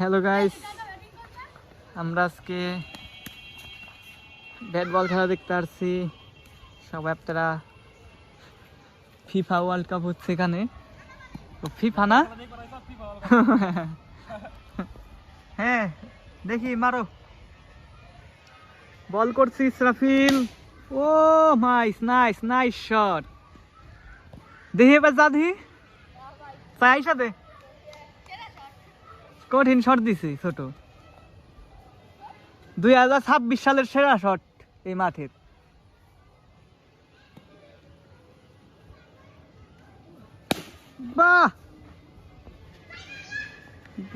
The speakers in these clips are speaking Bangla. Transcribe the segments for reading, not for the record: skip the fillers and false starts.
হ্যালো গাইস, আমরা আজকে ব্যাট বল খেলা দেখতে আসছি। সব আপনারা ফিফা ওয়ার্ল্ড কাপ হচ্ছে এখানে, তো ফিফা না হ্যাঁ দেখি মারো, বল করছি ইসরাফিল। ও নাইস নাইস নাইস শট, দেখি এবার যা দেখি চাই সাথে কঠিন শট দিছি ছোট। 2026 সালের সেরা শট এই মাঠের। বাহ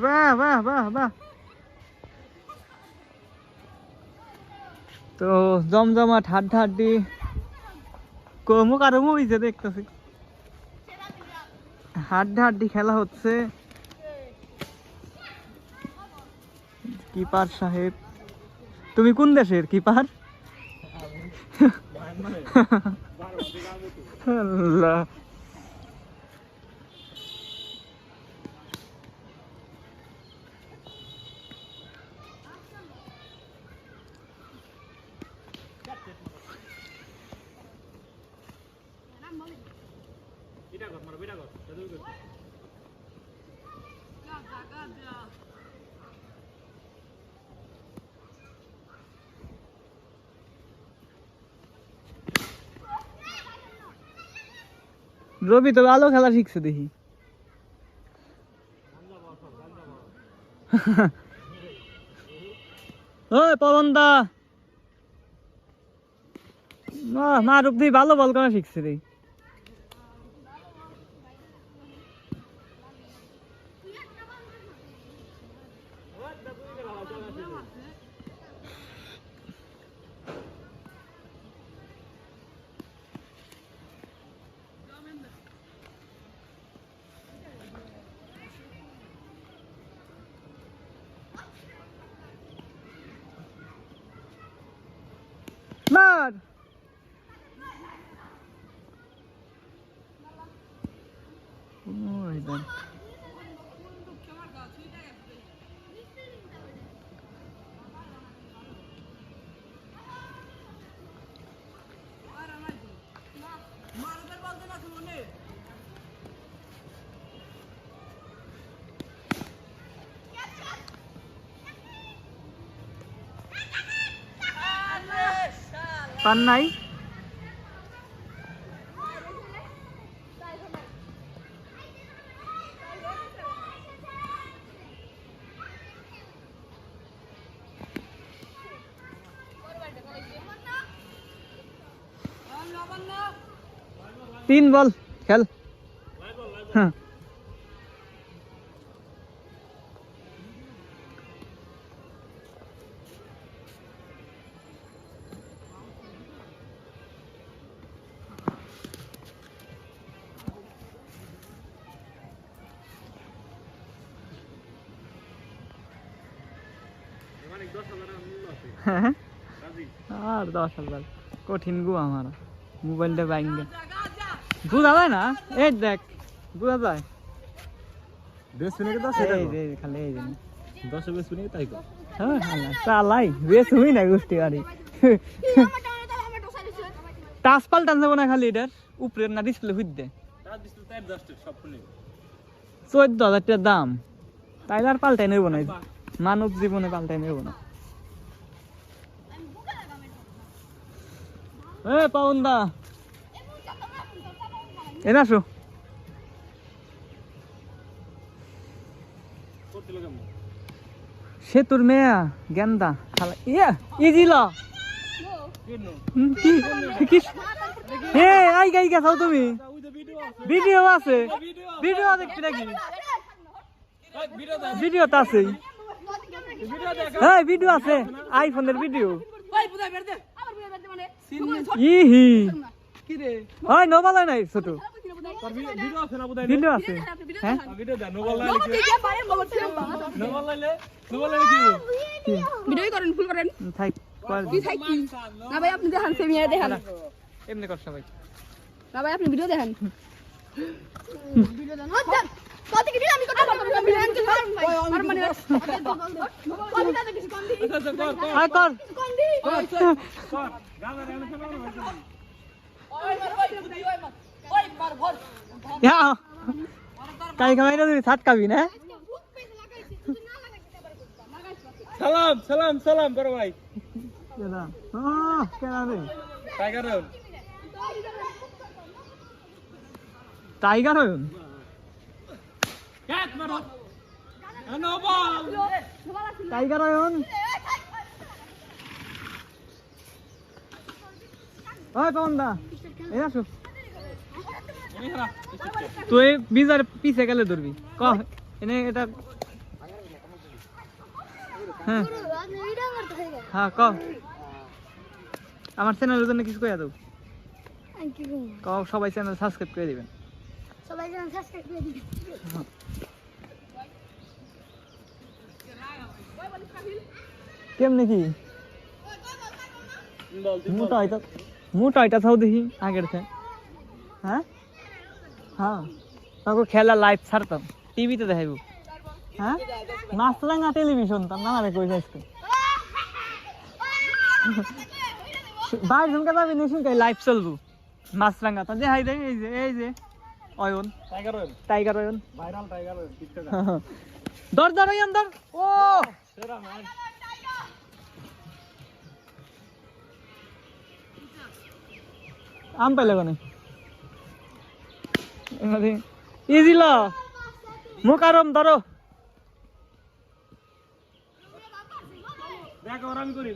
বাহ বাহ বাহ বাহ। তো জমজমাট হাড্ডাহাড্ডি মুখ আরো মুভিতে দেখতেছি, হাড্ডাহাড্ডি খেলা হচ্ছে। কিপার সাহেব, তুমি কোন দেশের কিপার? আল্লাহ, রবি তো ভালো খেলা শিখছে দেখি। ওই পবন দা, মা রূপ ভালো বল করা শিখছে রে। মার পান নাই। তিন বল খেল। হ্যাঁ আর 10,000 কঠিন গো আমার মোবাইলটা বাইঙ্গে বুঝা যায় না। এই দেখ বুঝা যায় খালি এই চালাই বেশ হুই না গোষ্ঠী গাড়ি টাচ পাল্টান যাবো না, খালি এটার উপরের না ডিসপ্লে হুই দে 14,000 টাকা দাম, তাইলে আর পাল্টাই নেবো না, মানব জীবনে পাল্টাই নেবো না। পাউন দা এনে আসো। সে তোর মেয়া গেন্দা খালা ইয়া ইজিল আই গাই গেছাও তুমি। ভিডিও আছে, ভিডিও দেখবি নাকি? ভিডিও তো আছে, হ্যাঁ ভিডিও আছে, আইফোনের ভিডিও। ইহি ওই নোবাল নাই ছোট ভিডিও আছে। হ্যাঁ ভিডিও করেন, ফুল করেন থাক না ভাই, আপনি দেখান সেমিয়া দেখান এমনি কর সবাই না ভাই, আপনি ভিডিও দেখান ভিডিও দেন। কত কি ভিডিও আমি করতে পারবো না, ভিডিও আমি করতে পারবো না। কল দিতে কিছু কম দি আয় কর কম দি ইয়া কাই কামাই না তুই সাত কাবি না সালাম সালাম সালাম বড় ভাই কেনা ও কেনা রে টাইগার টাইগার হইন ক্যাচ মারো নো বল টাইগার হইন ওই পাওন্দা এই আসো তুই বিজার পিছে গেলে ধরবি ক এনে এটা হ্যাঁ হ্যাঁ ক আমার চ্যানেলের জন্য কিছু কইয়া দাও ক সবাই চ্যানেল সাবস্ক্রাইব করে দিবেন সবাই জানেন সাবস্ক্রাইব করে দিবেন কেমনে কি মোটা এটা থাও দেখি আগের থেকে হ্যাঁ হ্যাঁ তারপর খেলা লাইভ ছাড়তাম টিভিতে দেখাইব হ্যাঁ মাছরাঙ্গা টেলিভিশন তার নামারে কই যাইছে বাইর ঝুমকা যাবি নিশুন কাই লাইভ চলবো মাছরাঙ্গা তা দেখাই দেয় এই যে Ayan tiger Ayan viral tiger TikTok দর অয়ন দর ও সেরা ম্যান আম পাইলে কোনে ইজিল মুকারম ধরো দেখ ওর আমি করি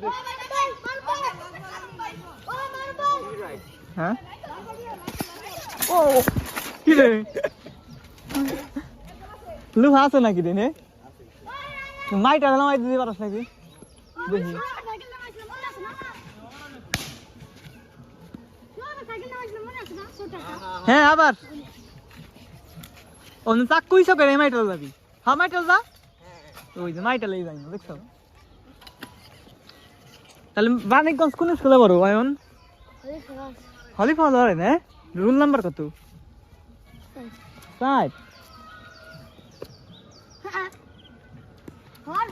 হ্যাঁ ও কি রে লুহা আছে নাকি রে নে মাইটা নামাই দিতে পারছ নাকি দেখি হ্যাঁ আবার অন্য চাক কুইছো করে মাইটাল যাবি হ্যাঁ মাইটাল যা ওই যে মাইটালেই যাই না দেখছো তাহলে বাণিজ্যগঞ্জ কোন স্কুলে পড়ো অয়ন হলিফা ধরে না রুল নাম্বার কত 5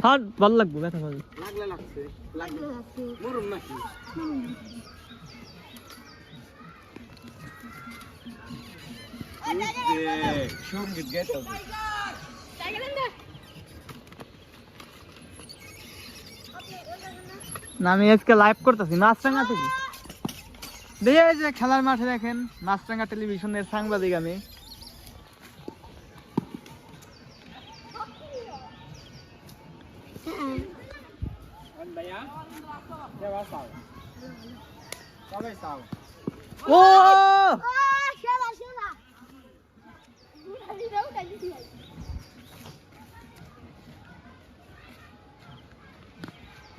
হ্যাঁ ভালো লাগবে ব্যথা পাবি লাগছে মরুম নাকি সঙ্গীত গেত না আমি আজকে লাইভ করতেছি মাছরাঙ্গা থেকে দেখে এই যে খেলার মাঠে দেখেন মাছরাঙ্গা টেলিভিশনের সাংবাদিক আমি ও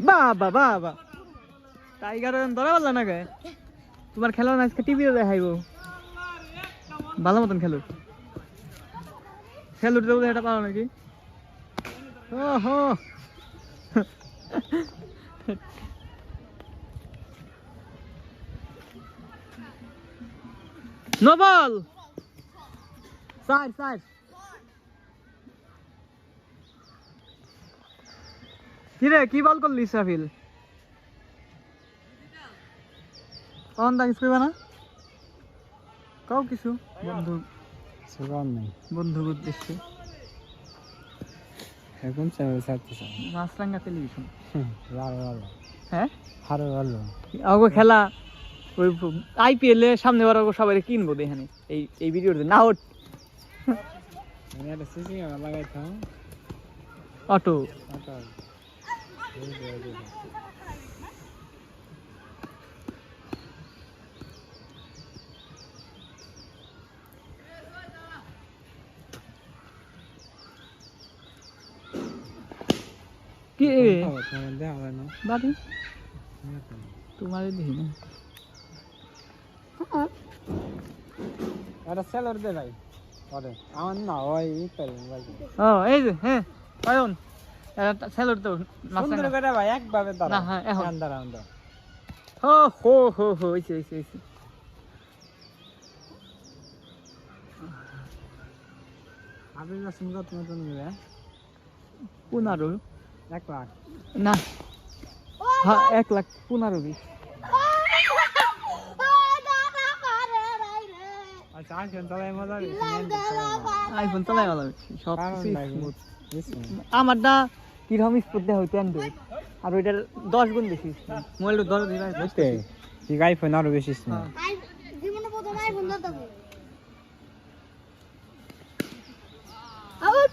বাবা বাবা টাইগার ধরা পারলা না গে তোমার খেলা না আজকে টিভিতে দেখাইব ভালো মতন খেলো খেলুর দেবো এটা পারো নাকি ওহো নো বল সাইড সাইড কিরে কি বল করলি ইসরাফিল কোন দাস কইবা না কাও কিছু বন্ধু সুগার নেই বন্ধুর উদ্দেশ্যে এখন চ্যানেল ছাড়তেছে মাছরাঙ্গা টেলিভিশন ভালো ভালো হ্যাঁ ভালো ভালো আগো খেলা ওই আইপিএল এর সামনে বার সবাই কিনবো দেখেন এই ভিডিওতে না ওট আমি একটা সিসি ক্যামেরা লাগাইতাম অটো আটা কি দেখা হয় না বাদি তোমার দেখি না একটা সেলর দে ভাই আরে আমার না ওই পেল ভাই ও এই যে হ্যাঁ অয়ন এটা সেলর তো সুন্দর মাছরাঙ্গা করে ভাই একভাবে দাঁড়া না হ্যাঁ এখন দাঁড়া দাঁড়া হো হো হো হো হইছে আপনি না সুন্দর মতন নিবে 15 1 লাখ না হ্যাঁ 1,15,20 আচ্ছা আইফোন চালাই মজা আইফোন চালাই ভালো সব কারণ কিছু নাই। smooth। বুঝছেন আমারটা কিরকম স্পিড দেয় হইতে অ্যান্ড্রয়েড আর ওইটার 10 গুণ বেশি মোবাইলটা 10 দিন বুঝতে ঠিক আইফোন আরো বেশি স্মার্ট জীবনে প্রথম আইফোন ধরতে হবে আউট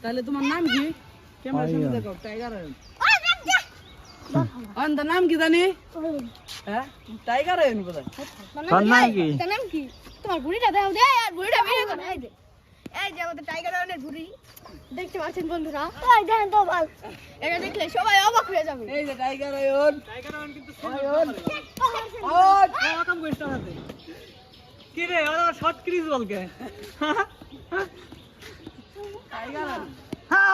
তাহলে তোমার নাম কি ক্যামেরার সামনে দেখো টাইগার অন্তর নাম কি জানি হ্যাঁ টাইগার আয়ন কোথায় তোর নাম কি? তোর নাম কি? তোমার বুড়িটা দাও দে আর বুড়িটা ভিডিও করে এই যে আমাদের টাইগার রানের বুড়ি দেখতে পাচ্ছেন বন্ধুরা এই দেখেন তো ভাই এটা দেখলে সবাই অবাক হয়ে যাবে এই যে টাইগার আয়ন আয়ন কাম করিস না হাতে কি রে ওরা শর্ট ক্রিজ বলকে টাইগার আয়ন হ্যাঁ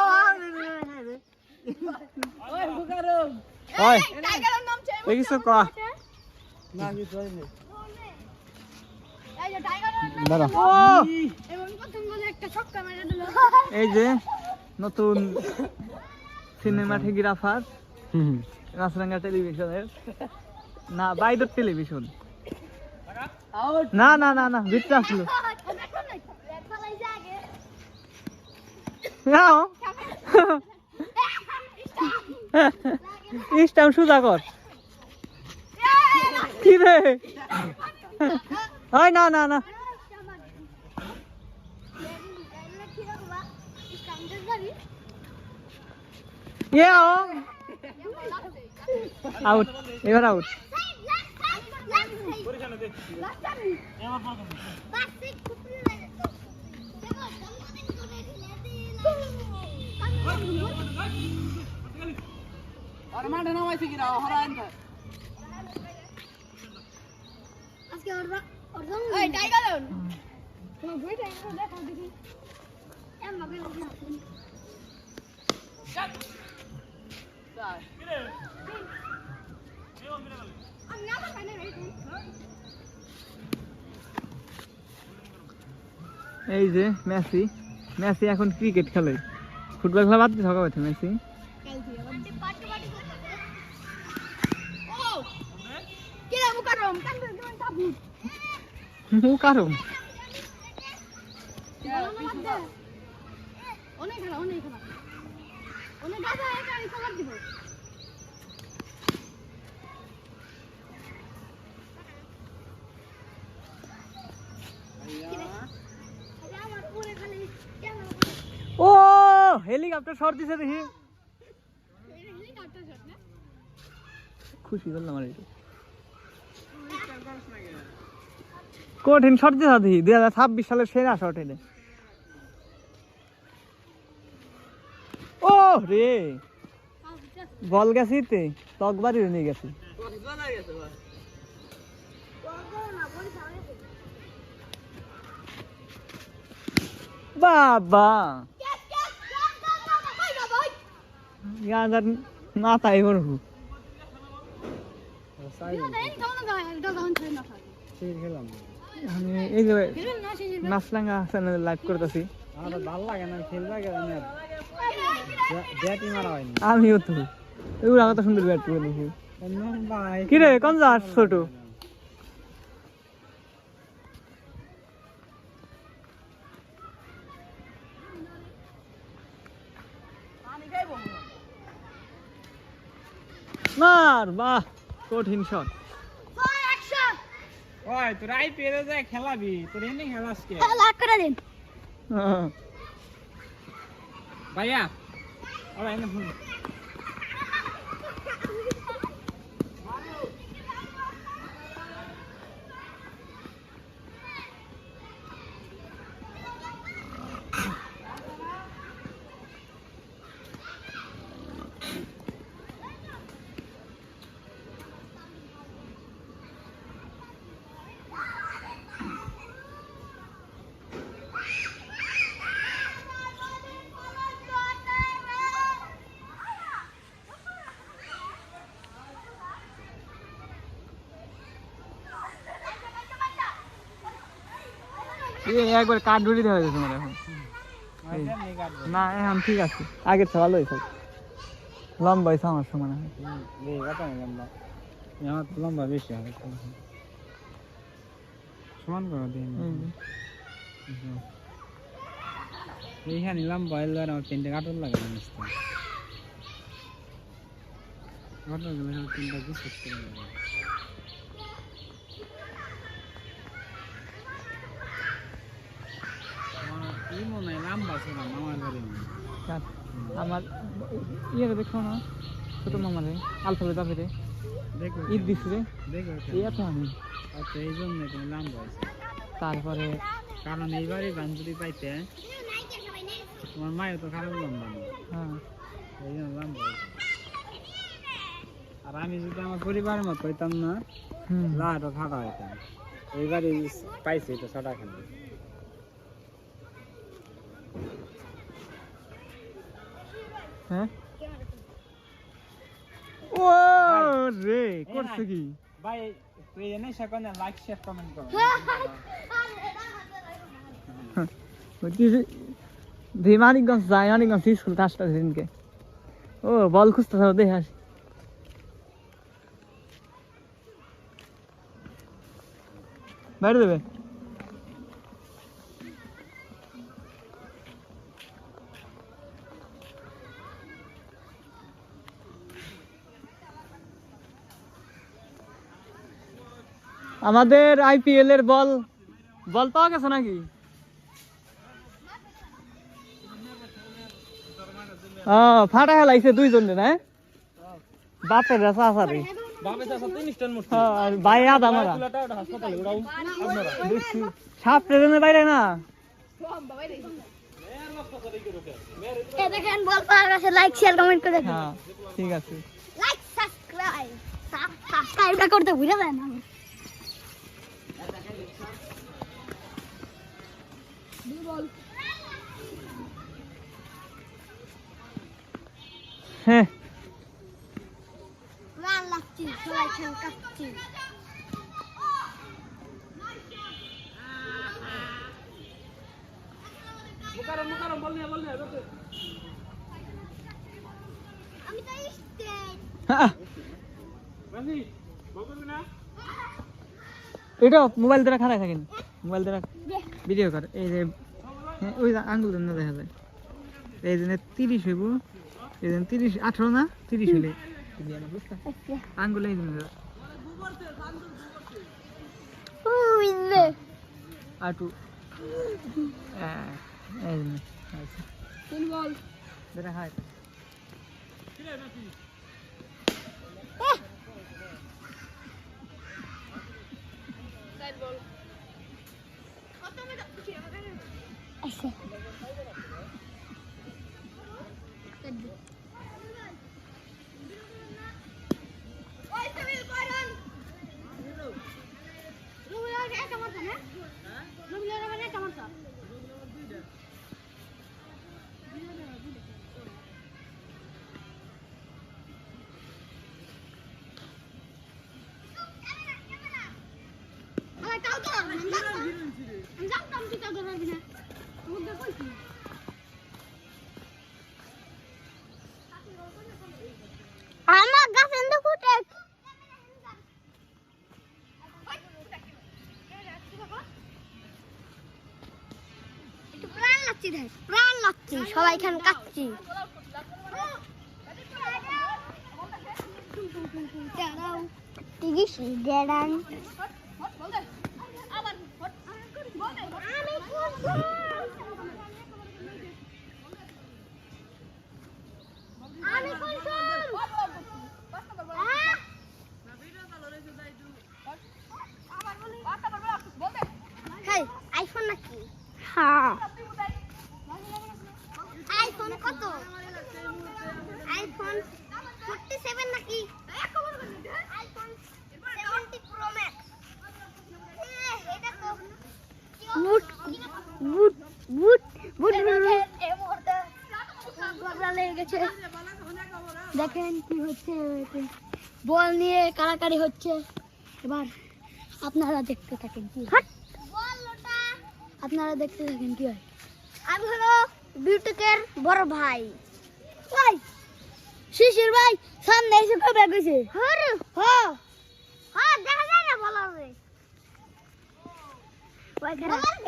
ওই বুকারম ওই এই টাইগারের নাম চেয়ে দেখিস ক না কিছু হয়নি এই যে টাইগারের নাম দাঁড়া ও এবং প্রথম বলে একটা ছক্কা মেরে দিল এই যে নতুন সিনেমাটোগ্রাফার হুম রাসরাঙ্গা টেলিভিশনের না বাইরের টেলিভিশন আউট না না না না ভিতরে আসলো পালাইছে আগে যাও ইস্টাম সুজা কর কি রে হয় না না না ইয়াও আউট এবার আউট আর মাঠে নামাইছে কিনা হরায়ন আজকে ওই টাইগার তোমার বইটা একটু দেখাও দেখি এমন ভাবে এই যে মেসি মেসি এখন ক্রিকেট খেলে ফুটবল খেলা বাদ দিয়ে থাকা হয়েছে মেসি কারণ অনেক খেলা অনেক খেলা অনেক দাদা একা খেলা দিব আমার পুরো খালি কেমন ও হেলিকপ্টার শর্ট দিছে দেখি হেলিকপ্টার শট না খুশি করলাম আর এটা কঠিন শর্ট দিছে দেখি 2026 সালের সেরা শর্ট এটা ও রে বল গেছিতে তকবারি নিয়ে গেছে বাবা ইয়াদার মাথায় বড় সেই খেলাম আমি এই যে নাসলাঙ্গা চ্যানেলে লাইভ করতেছি আমার ভালো লাগে না খেলবা গেল না ব্যাটিং মারা হয়নি আমিও তো এগুলো কত সুন্দর ব্যাট করে দেখি ভাই কি রে কোন যাস ছোট মার বাহ কঠিন শট ওই তোর আইপিএল এ যায় খেলাবি তোর এমনি খেলাস কে লাখ করে দিন ভাইয়া ওরা এনে ফোন একবার কাঠ ধরে দেওয়া হয়েছে তোমার এখন এই। না এখন ঠিক আছে আগের চেয়ে ভালো হয়েছে লম্বা হয়েছে আমার সময় না লম্বা আমার তো লম্বা বেশি হবে সমান করে দিন এইখানে লম্বা এলো আর আমার তিনটে কাটল লাগে মিস্তা কাটল গেলে আমার তিনটা গুছ করে লাগে এই মনে হয় লম্বা ছিল আমার ঘরে আমার ইয়ে দেখো না ছোট মামারে আলফাবে তাপেরে দেখো ঈদ দিছে রে দেখো এই এত আমি আচ্ছা এই জন্য তুমি লম্বা হয়েছে তারপরে কারণ এইবারে বান্ধবী পাইতে তোমার মায়ের তো খারাপ লম্বা না হ্যাঁ এই জন্য লম্বা হয়েছে আর আমি যদি আমার পরিবারের মতো হইতাম না লাটো খাটা হইতাম এইবারে পাইছি তো ছটা খান হ্যাঁ ও রে করছে কি ভাই তুই এনে সেখানে লাইক শেয়ার কমেন্ট করো মানিকগঞ্জ যায় মানিকগঞ্জ স্কুল আসতে দিনকে ও বল খুঁজতে থাকো দেখে আসি বাইরে দেবে আমাদের আইপিএল এর বল বল পাওয়া গেছে নাকি ফাটা হেলাইছে দুইজনে না বাপের রাসা আসারে ভাই আদা মারা সাপ ট্রেনের বাইরে না দেখেন বল পাওয়া গেছে লাইক শেয়ার কমেন্ট করে দিন হ্যাঁ ঠিক আছে লাইক সাবস্ক্রাইবটা করতে ভুলে যায় না হ্যাঁ রান লাগছি সবাই খেল কাটছি আমি তো এটা মোবাইল দ্বারা খারাপ থাকেন মোবাইল দ্বারা ভিডিও কর এই যে ওই আঙ্গুল না দেখা যায় এই জন্য 30 হইব এই জন্য 30 18 না 30 হইলে আঙ্গুল এই জন্য উইলে আটু এই জন্য তিন বল দেখা হয় আচ্ছা আমার গাছ এন্ড ফুটে একটু প্রাণ লাগছে দেখ প্রাণ লাগছে সবাই এখানে কাচ্ছি টিগিস ডেডান আইফোন নাকি হ্যাঁ আইফোন কত আইফোন 47 নাকি আইফোন 70 প্রো ম্যাক্স এটা তো বুট বুট বুট বুট এই মুহূর্তে গড়া লেগে গেছে দেখেন কি হচ্ছে বল নিয়ে কাড়াকাড়ি হচ্ছে এবার আপনারা দেখতে থাকেন কি বল ওটা আপনারা দেখতে থাকেন কি হয়। আমি হলো বিউটিকের বড় ভাই। ভাই শিশির ভাই সামনে এসে কবে গেছে? হ্যাঁ হ্যাঁ দেখা যায় না ভালো হবে।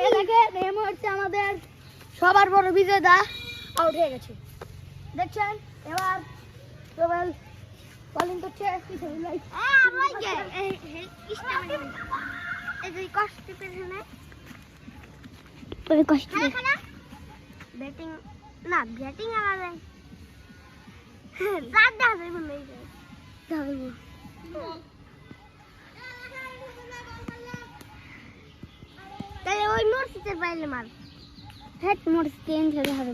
এই দেখেন এই মুহূর্তে আমাদের সবার বড় বিজয়দা আউট হয়ে গেছে। দেখছেন এবার রোবেল বলিং করছে। ব্যাটিং না ব্যাটিং আলাদা তাহলে ওই মসজিদের বাইরে মার হেড মসজিদ খেলে হবে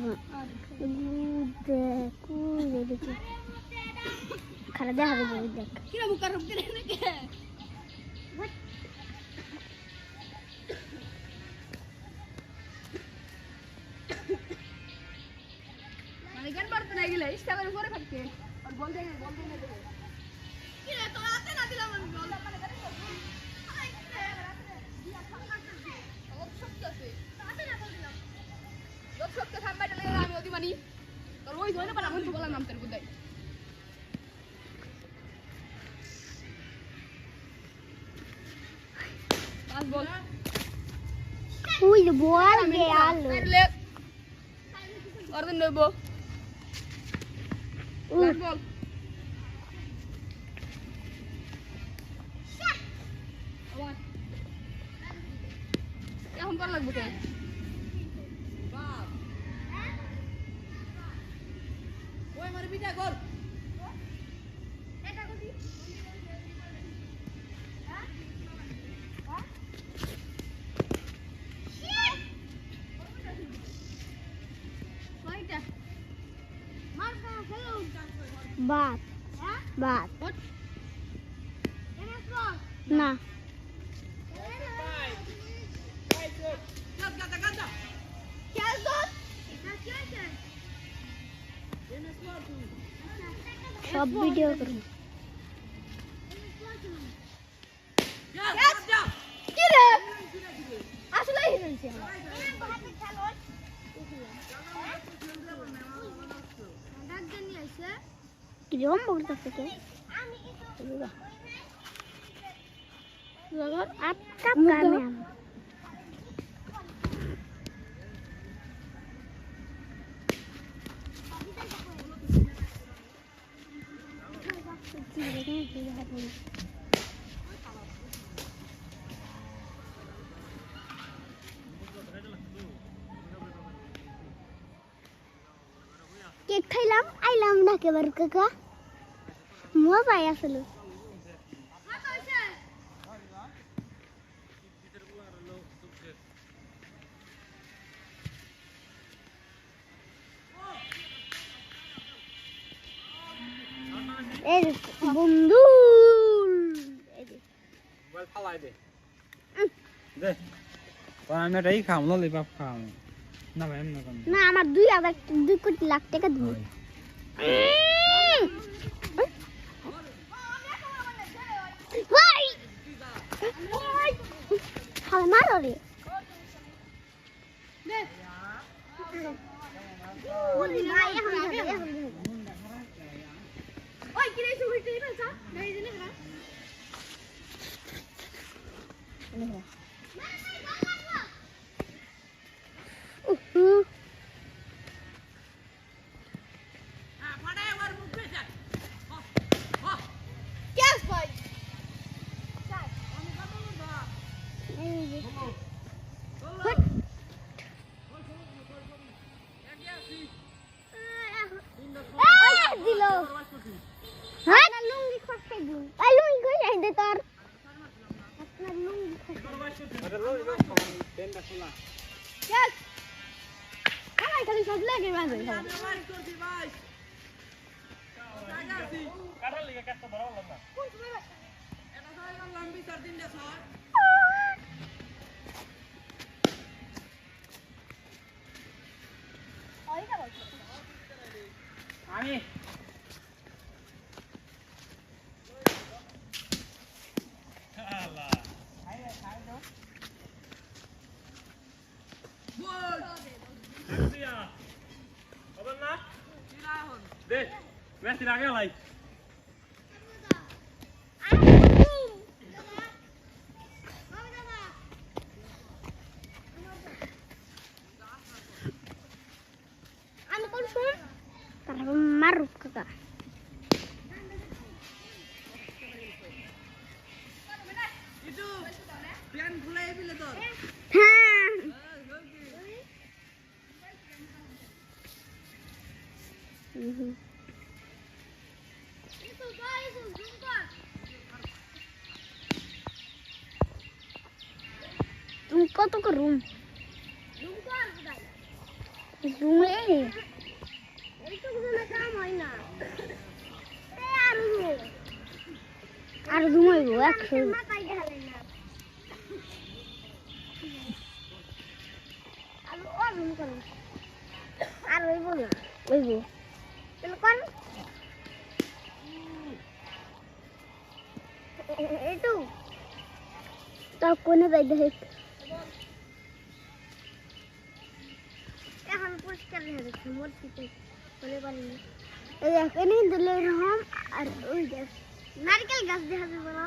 দেখি খারাপ দেখা হবে দেখ Uy, bol gel. Orada ne bu? Bol. এখন কর লাগবে কে? ওই মারি বিটা গোল। এটা কই? Bat. Bat. Nah. সব ভিডিও করি কি রে আসলে হিরোইছে কিরম বলতেছে কে आपका काम है কেক খাইলাম আইলাম ঢাকে বার কাকা মজাই আসলো এই বন্ধু বল ফালাই দে দে আমি এটাই খাম ললিপপ খাম না ভাই এমন কেন না আমার 2 কোটি লাখ টাকা দিবি ভাই হাল মারো রে দে ওলি ভাই এখন ওই কি রে তুই তুই বলছা নাই জানি না আমি দে মেসি আগে লাই আমি কোন শুন তারপর মারু কাকা ইটু প্যান খুলাই দিলে তো হ্যাঁ তুমি কত রুম রুমে আর ঘুমাইবো 100 আর ওইব না ওইব তাহলে কর এইটু তাও কোনে যাই দেখ এখন পরিষ্কার দেখা যাচ্ছে মূর্তিতে বলে পারিনি এই এখানে দিলে এরকম আর ওই দেখ নারকেল গাছ দেখা যাবে না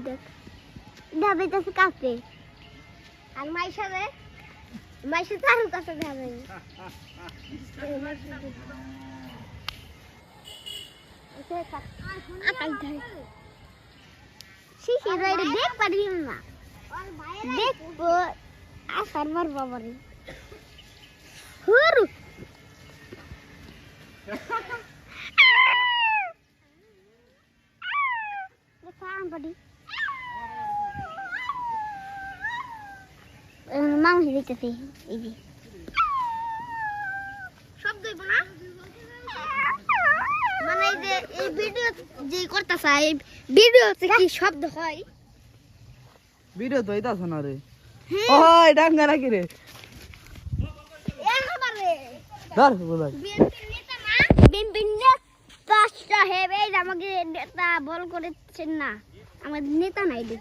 দেখ দেখা যাইতেছে কাছে আর মাইশা তার কাছে দেখা যাবে শিশির রাইডে দেখ পারবি না দেখবো আসার বার বাবারে হুরু দেখাম পারি মাংস দিতেছি এই যে শব্দ হইব না মানে এই যে এই ভিডিও যে করতেছ এই ভিডিওতে কি শব্দ হয় ভিডিও তো এটা শোনা রে হ্যাঁ ওই ডাঙ্গা নাকি রে একেবারে ধর বলাই বিএনপির নেতা না বিএনপির নেতা সাহেব এই যে আমাকে নেতা বল করেছেন না আমাদের নেতা নাই রে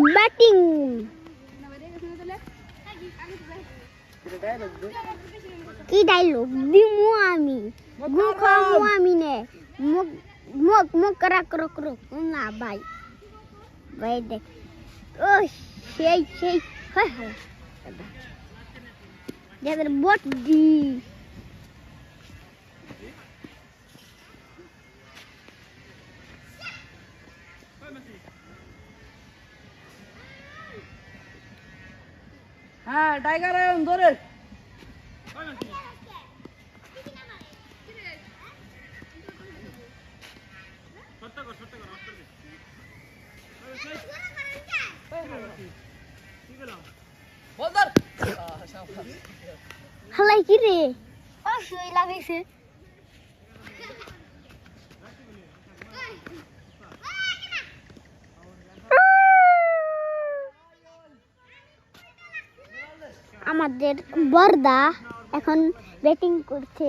ব্যাটিং কি ডায়লগ দিমু আমি গুখামু আমি নে মুখ মুখ মুখ করা করো করো না ভাই ভাই দেখ ও সেই সেই হয় হয় যাদের বট দি হ্যাঁ টাইগার আয়ন ধরে হালাই কি রে ও শুই লাগাইছে আমাদের বর্দা এখন ব্যাটিং করছে